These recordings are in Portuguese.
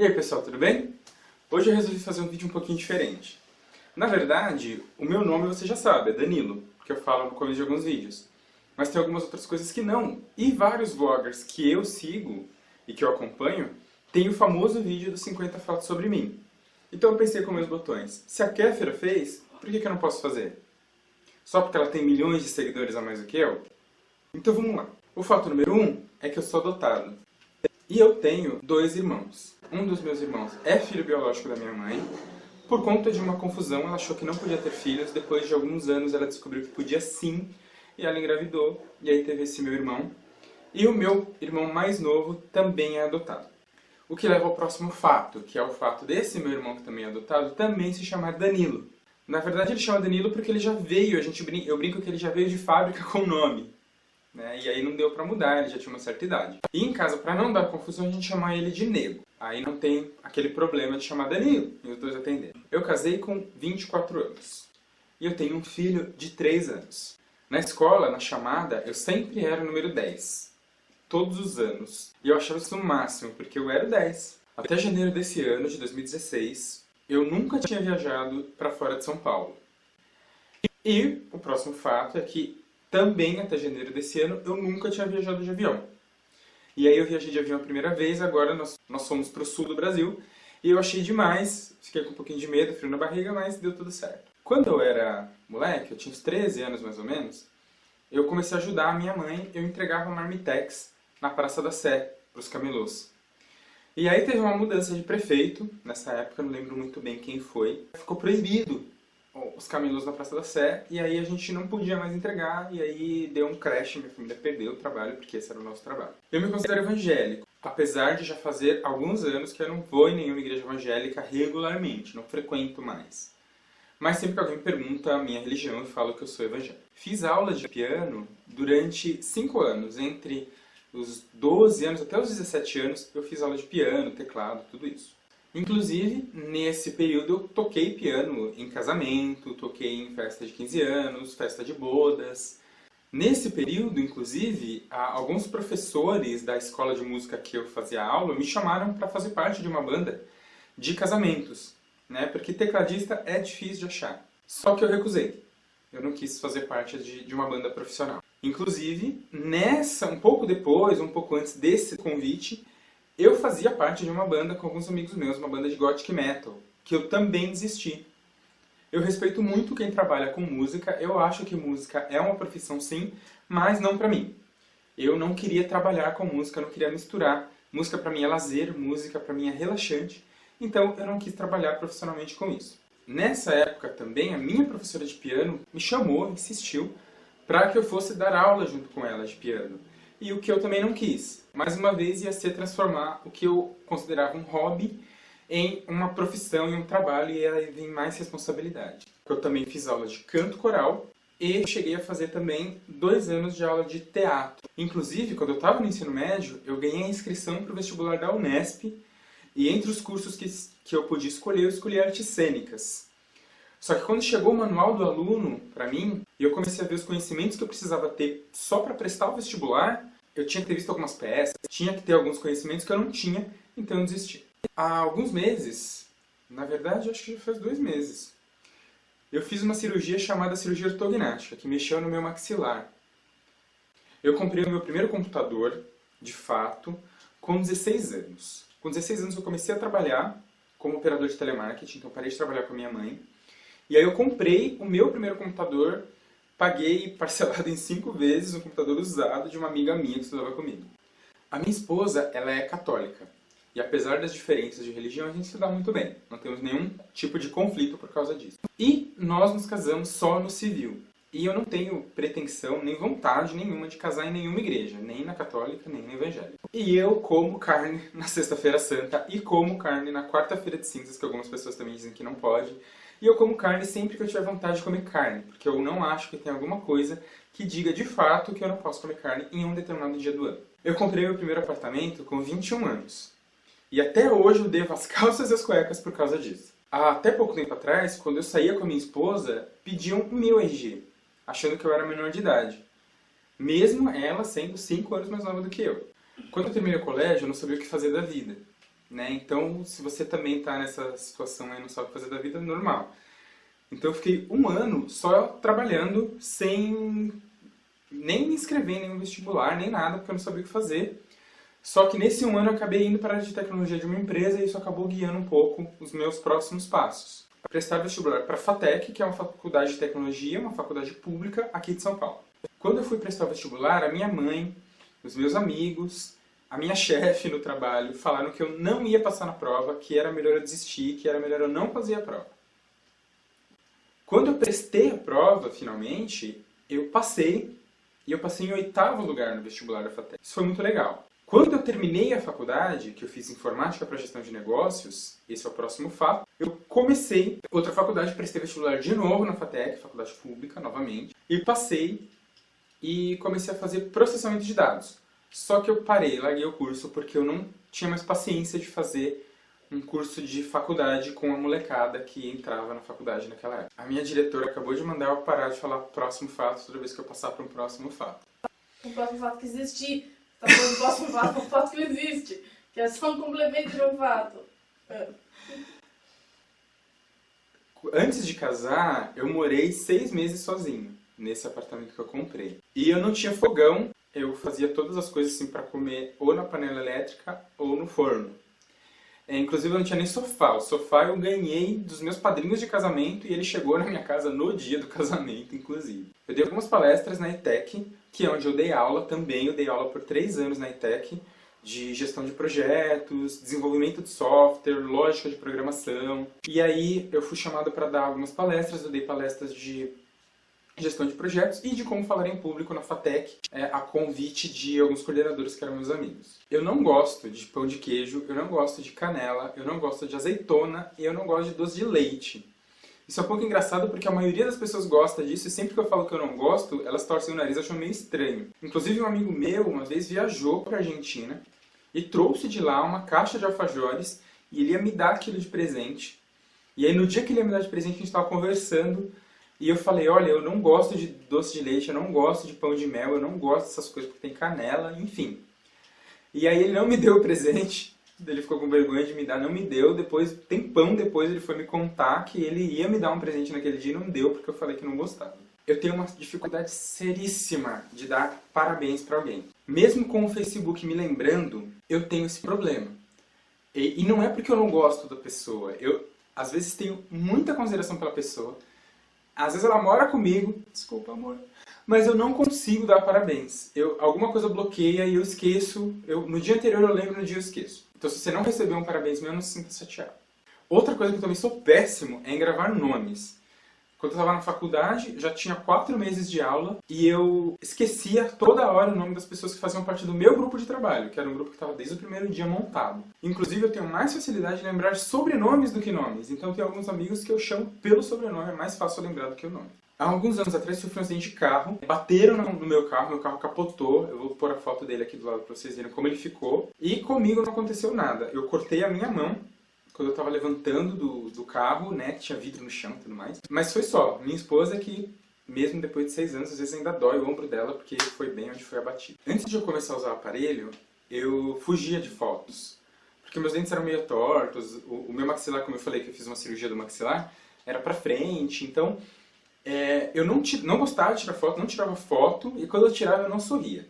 E aí pessoal, tudo bem? Hoje eu resolvi fazer um vídeo um pouquinho diferente. Na verdade, o meu nome você já sabe, é Danilo, que eu falo no começo de alguns vídeos. Mas tem algumas outras coisas que não. E vários vloggers que eu sigo e que eu acompanho tem o famoso vídeo dos 50 fatos sobre mim. Então eu pensei com meus botões, se a Kéfera fez, por que eu não posso fazer? Só porque ela tem milhões de seguidores a mais do que eu? Então vamos lá. O fato número 1 é que eu sou adotado. E eu tenho 2 irmãos. Um dos meus irmãos é filho biológico da minha mãe. Por conta de uma confusão, ela achou que não podia ter filhos. Depois de alguns anos, ela descobriu que podia sim. E ela engravidou. E aí teve esse meu irmão. E o meu irmão mais novo também é adotado. O que leva ao próximo fato, que é o fato desse meu irmão que também é adotado, também se chamar Danilo. Na verdade, ele chama Danilo porque ele já veio, eu brinco que ele já veio de fábrica com o nome. Né? E aí não deu pra mudar, ele já tinha uma certa idade. E em casa, pra não dar confusão, a gente chama ele de Nego. Aí não tem aquele problema de chamar Danilo, e os dois atendendo. Eu casei com 24 anos. E eu tenho um filho de 3 anos. Na escola, na chamada, eu sempre era o número 10. Todos os anos. E eu achava isso o máximo, porque eu era o 10. Até janeiro desse ano, de 2016, eu nunca tinha viajado pra fora de São Paulo. E o próximo fato é que também até janeiro desse ano eu nunca tinha viajado de avião. E aí eu viajei de avião a primeira vez, agora nós fomos para o sul do Brasil. E eu achei demais, fiquei com um pouquinho de medo, frio na barriga, mas deu tudo certo. Quando eu era moleque, eu tinha uns 13 anos mais ou menos, eu comecei a ajudar a minha mãe, eu entregava marmitex na Praça da Sé, para os camelôs. E aí teve uma mudança de prefeito, nessa época, não lembro muito bem quem foi. Ficou proibido os camelôs na Praça da Sé, e aí a gente não podia mais entregar, e aí deu um crash, minha família perdeu o trabalho, porque esse era o nosso trabalho. Eu me considero evangélico, apesar de já fazer alguns anos que eu não vou em nenhuma igreja evangélica regularmente, não frequento mais. Mas sempre que alguém me pergunta a minha religião, eu falo que eu sou evangélico. Fiz aula de piano durante 5 anos, entre os 12 anos até os 17 anos, eu fiz aula de piano, teclado, tudo isso. Inclusive, nesse período eu toquei piano em casamento, toquei em festa de 15 anos, festa de bodas. Nesse período, inclusive, alguns professores da escola de música que eu fazia aula me chamaram para fazer parte de uma banda de casamentos, né? Porque tecladista é difícil de achar. Só que eu recusei. Eu não quis fazer parte de uma banda profissional. Inclusive, um pouco depois, um pouco antes desse convite, eu fazia parte de uma banda com alguns amigos meus, uma banda de gothic metal, que eu também desisti. Eu respeito muito quem trabalha com música, eu acho que música é uma profissão sim, mas não pra mim. Eu não queria trabalhar com música, não queria misturar. Música pra mim é lazer, música pra mim é relaxante, então eu não quis trabalhar profissionalmente com isso. Nessa época também, a minha professora de piano me chamou, insistiu, para que eu fosse dar aula junto com ela de piano. E o que eu também não quis. Mais uma vez ia ser transformar o que eu considerava um hobby em uma profissão e um trabalho, e aí vem mais responsabilidade. Eu também fiz aula de canto coral e cheguei a fazer também 2 anos de aula de teatro. Inclusive, quando eu estava no ensino médio, eu ganhei a inscrição para o vestibular da Unesp, e entre os cursos que eu podia escolher, eu escolhi artes cênicas. Só que quando chegou o manual do aluno para mim, e eu comecei a ver os conhecimentos que eu precisava ter só para prestar o vestibular, eu tinha que ter visto algumas peças, tinha que ter alguns conhecimentos que eu não tinha, então eu desisti. Há alguns meses, na verdade acho que já faz 2 meses, eu fiz uma cirurgia chamada cirurgia ortognática, que mexeu no meu maxilar. Eu comprei o meu primeiro computador, de fato, com 16 anos. Com 16 anos eu comecei a trabalhar como operador de telemarketing, então parei de trabalhar com a minha mãe. E aí eu comprei o meu primeiro computador, paguei parcelado em 5 vezes um computador usado de uma amiga minha que estudava comigo. A minha esposa, ela é católica. E apesar das diferenças de religião, a gente se dá muito bem. Não temos nenhum tipo de conflito por causa disso. E nós nos casamos só no civil. E eu não tenho pretensão, nem vontade nenhuma de casar em nenhuma igreja. Nem na católica, nem na evangélica. E eu como carne na sexta-feira santa e como carne na quarta-feira de cinzas, que algumas pessoas também dizem que não pode. E eu como carne sempre que eu tiver vontade de comer carne, porque eu não acho que tem alguma coisa que diga de fato que eu não posso comer carne em um determinado dia do ano. Eu comprei meu primeiro apartamento com 21 anos. E até hoje eu devo as calças e as cuecas por causa disso. Até pouco tempo atrás, quando eu saía com a minha esposa, pediam o meu RG, achando que eu era menor de idade. Mesmo ela sendo 5 anos mais nova do que eu. Quando eu terminei o colégio, eu não sabia o que fazer da vida. né? Então, se você também está nessa situação e não sabe fazer da vida, é normal. Então eu fiquei um ano só trabalhando sem nem me inscrever em nenhum vestibular, nem nada, porque eu não sabia o que fazer. Só que nesse um ano eu acabei indo para a área de tecnologia de uma empresa e isso acabou guiando um pouco os meus próximos passos. Prestar vestibular para a FATEC, que é uma faculdade de tecnologia, uma faculdade pública aqui de São Paulo. Quando eu fui prestar o vestibular, a minha mãe, os meus amigos, a minha chefe no trabalho falaram que eu não ia passar na prova, que era melhor eu desistir, que era melhor eu não fazer a prova. Quando eu prestei a prova, finalmente, eu passei, e eu passei em 8º lugar no vestibular da FATEC. Isso foi muito legal. Quando eu terminei a faculdade, que eu fiz informática para gestão de negócios, esse é o próximo fato, eu comecei outra faculdade, prestei vestibular de novo na FATEC, faculdade pública, novamente, e passei e comecei a fazer processamento de dados. Só que eu parei, larguei o curso, porque eu não tinha mais paciência de fazer um curso de faculdade com a molecada que entrava na faculdade naquela época. A minha diretora acabou de mandar eu parar de falar próximo fato toda vez que eu passar para um próximo fato. Um próximo fato que existir. Tá falando do próximo fato, um fato que não existe. Que é só um complemento de um fato. Antes de casar, eu morei 6 meses sozinho, nesse apartamento que eu comprei. E eu não tinha fogão, eu fazia todas as coisas assim para comer ou na panela elétrica ou no forno. Inclusive eu não tinha nem sofá. O sofá eu ganhei dos meus padrinhos de casamento e ele chegou na minha casa no dia do casamento, inclusive. Eu dei algumas palestras na ETEC, que é onde eu dei aula também. Eu dei aula por 3 anos na ETEC, de gestão de projetos, desenvolvimento de software, lógica de programação. E aí eu fui chamado para dar algumas palestras. Eu dei palestras de gestão de projetos e de como falar em público na FATEC, a convite de alguns coordenadores que eram meus amigos. Eu não gosto de pão de queijo, eu não gosto de canela, eu não gosto de azeitona e eu não gosto de doce de leite. Isso é um pouco engraçado porque a maioria das pessoas gosta disso e sempre que eu falo que eu não gosto, elas torcem o nariz e acham meio estranho. Inclusive um amigo meu uma vez viajou para a Argentina e trouxe de lá uma caixa de alfajores e ele ia me dar aquilo de presente. E aí no dia que ele ia me dar de presente a gente estava conversando e eu falei, olha, eu não gosto de doce de leite, eu não gosto de pão de mel, eu não gosto dessas coisas porque tem canela, enfim. E aí ele não me deu o presente, ele ficou com vergonha de me dar, não me deu, tempão depois ele foi me contar que ele ia me dar um presente naquele dia e não deu porque eu falei que não gostava. Eu tenho uma dificuldade seríssima de dar parabéns para alguém. Mesmo com o Facebook me lembrando, eu tenho esse problema. E não é porque eu não gosto da pessoa, eu às vezes tenho muita consideração pela pessoa, às vezes ela mora comigo, desculpa amor, mas eu não consigo dar parabéns. Alguma coisa bloqueia e eu esqueço, no dia anterior eu lembro, no dia eu esqueço. Então se você não recebeu um parabéns meu, não se sinta chateado. Outra coisa que eu também sou péssimo é em gravar nomes. Quando eu estava na faculdade, já tinha 4 meses de aula e eu esquecia toda hora o nome das pessoas que faziam parte do meu grupo de trabalho, que era um grupo que estava desde o primeiro dia montado. Inclusive eu tenho mais facilidade de lembrar sobrenomes do que nomes, então eu tenho alguns amigos que eu chamo pelo sobrenome, é mais fácil lembrar do que o nome. Há alguns anos atrás sofri um acidente de carro, bateram no meu carro capotou, eu vou pôr a foto dele aqui do lado para vocês verem como ele ficou, e comigo não aconteceu nada. Eu cortei a minha mão, quando eu estava levantando do carro, né, que tinha vidro no chão e tudo mais. Mas foi só. Minha esposa que, mesmo depois de 6 anos, às vezes ainda dói o ombro dela, porque foi bem onde foi abatido. Antes de eu começar a usar o aparelho, eu fugia de fotos. Porque meus dentes eram meio tortos, o meu maxilar, como eu falei que eu fiz uma cirurgia do maxilar, era pra frente, então eu não gostava de tirar foto, não tirava foto, e quando eu tirava eu não sorria.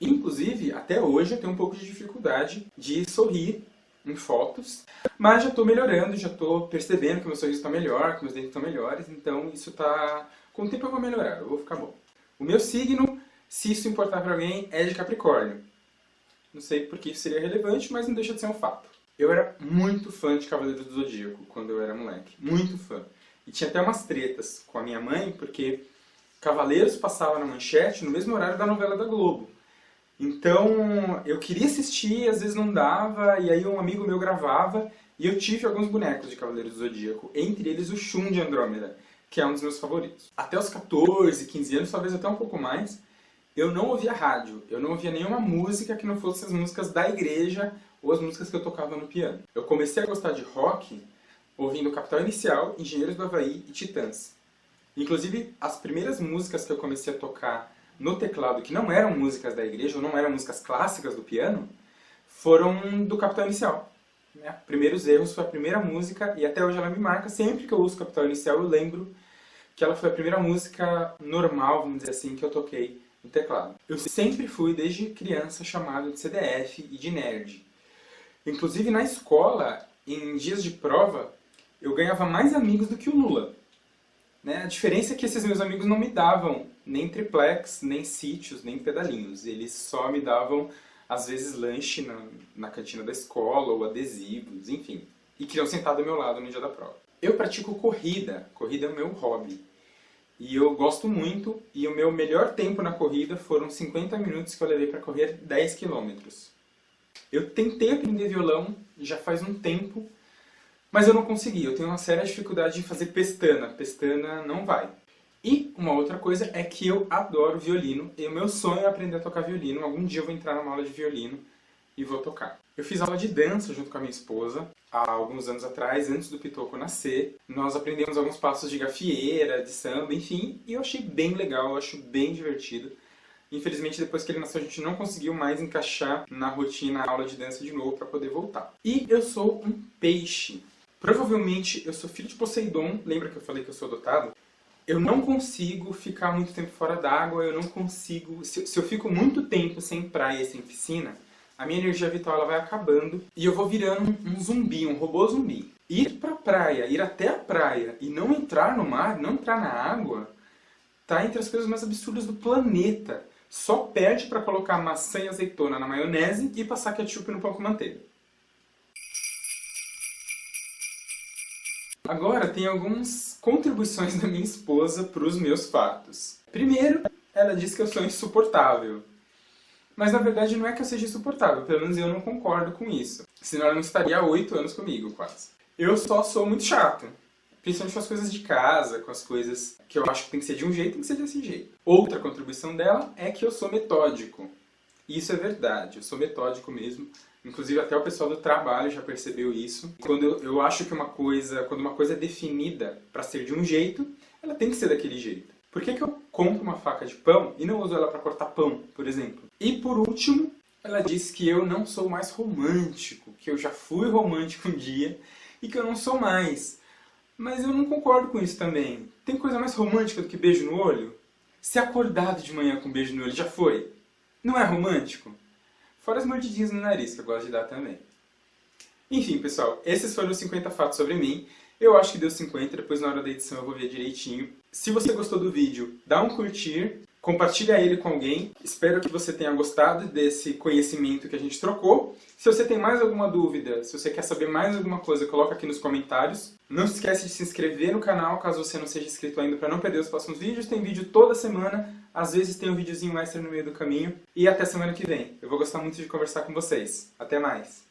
Inclusive, até hoje eu tenho um pouco de dificuldade de sorrir em fotos, mas já estou melhorando, já estou percebendo que meu sorriso está melhor, que meus dentes estão melhores, então isso tá... Com o tempo eu vou melhorar, eu vou ficar bom. O meu signo, se isso importar para alguém, é de Capricórnio. Não sei por que isso seria relevante, mas não deixa de ser um fato. Eu era muito fã de Cavaleiros do Zodíaco quando eu era moleque, muito fã. E tinha até umas tretas com a minha mãe, porque Cavaleiros passava na manchete no mesmo horário da novela da Globo. Então, eu queria assistir, às vezes não dava, e aí um amigo meu gravava, e eu tive alguns bonecos de Cavaleiros do Zodíaco, entre eles o Shun de Andrômeda, que é um dos meus favoritos. Até os 14, 15 anos, talvez até um pouco mais, eu não ouvia rádio, eu não ouvia nenhuma música que não fosse as músicas da igreja ou as músicas que eu tocava no piano. Eu comecei a gostar de rock ouvindo Capital Inicial, Engenheiros do Havaí e Titãs. Inclusive, as primeiras músicas que eu comecei a tocar no teclado, que não eram músicas da igreja, ou não eram músicas clássicas do piano, foram do Capital Inicial. né? Primeiros Erros foi a primeira música e até hoje ela me marca. Sempre que eu uso Capital Inicial eu lembro que ela foi a primeira música normal, vamos dizer assim, que eu toquei no teclado. Eu sempre fui, desde criança, chamado de CDF e de nerd. Inclusive na escola, em dias de prova, eu ganhava mais amigos do que o Lula. Né? A diferença é que esses meus amigos não me davam nem triplex, nem sítios, nem pedalinhos. Eles só me davam, às vezes, lanche na cantina da escola, ou adesivos, enfim. E queriam sentar do meu lado no dia da prova. Eu pratico corrida. Corrida é o meu hobby. E eu gosto muito, e o meu melhor tempo na corrida foram 50 minutos que eu levei para correr 10 km. Eu tentei aprender violão já faz um tempo, mas eu não consegui. Eu tenho uma séria dificuldade em fazer pestana. Pestana não vai. E uma outra coisa é que eu adoro violino, e o meu sonho é aprender a tocar violino. Algum dia eu vou entrar numa aula de violino e vou tocar. Eu fiz aula de dança junto com a minha esposa, há alguns anos atrás, antes do Pitoco nascer. Nós aprendemos alguns passos de gafieira, de samba, enfim, e eu achei bem legal, eu acho bem divertido. Infelizmente, depois que ele nasceu, a gente não conseguiu mais encaixar na rotina a aula de dança de novo para poder voltar. E eu sou um peixe. Provavelmente eu sou filho de Poseidon, lembra que eu falei que eu sou adotado? Eu não consigo ficar muito tempo fora d'água, eu não consigo... Se eu fico muito tempo sem praia e sem piscina, a minha energia vital ela vai acabando e eu vou virando um zumbi, um robô zumbi. Ir pra praia, ir até a praia e não entrar no mar, não entrar na água, tá entre as coisas mais absurdas do planeta. Só perde para colocar maçã e azeitona na maionese e passar ketchup no pão com manteiga. Agora tem algumas contribuições da minha esposa para os meus fatos. Primeiro, ela diz que eu sou insuportável. Mas na verdade não é que eu seja insuportável, pelo menos eu não concordo com isso. Senão ela não estaria há 8 anos comigo, quase. Eu só sou muito chato. Principalmente com as coisas de casa, com as coisas que eu acho que tem que ser de um jeito, tem que ser desse jeito. Outra contribuição dela é que eu sou metódico. E isso é verdade, eu sou metódico mesmo. Inclusive até o pessoal do trabalho já percebeu isso. Quando eu acho que quando uma coisa é definida para ser de um jeito, ela tem que ser daquele jeito. Por que eu compro uma faca de pão e não uso ela para cortar pão, por exemplo? E por último, ela diz que eu não sou mais romântico, que eu já fui romântico um dia e que eu não sou mais. Mas eu não concordo com isso também. Tem coisa mais romântica do que beijo no olho? Ser acordado de manhã com um beijo no olho já foi? Não é romântico? Fora as mordidinhas no nariz, que eu gosto de dar também. Enfim, pessoal, esses foram os 50 fatos sobre mim. Eu acho que deu 50, depois na hora da edição eu vou ver direitinho. Se você gostou do vídeo, dá um curtir, compartilha ele com alguém. Espero que você tenha gostado desse conhecimento que a gente trocou. Se você tem mais alguma dúvida, se você quer saber mais alguma coisa, coloca aqui nos comentários. Não se esquece de se inscrever no canal, caso você não seja inscrito ainda, para não perder os próximos vídeos. Tem vídeo toda semana, às vezes tem um videozinho extra no meio do caminho. E até semana que vem. Eu vou gostar muito de conversar com vocês. Até mais!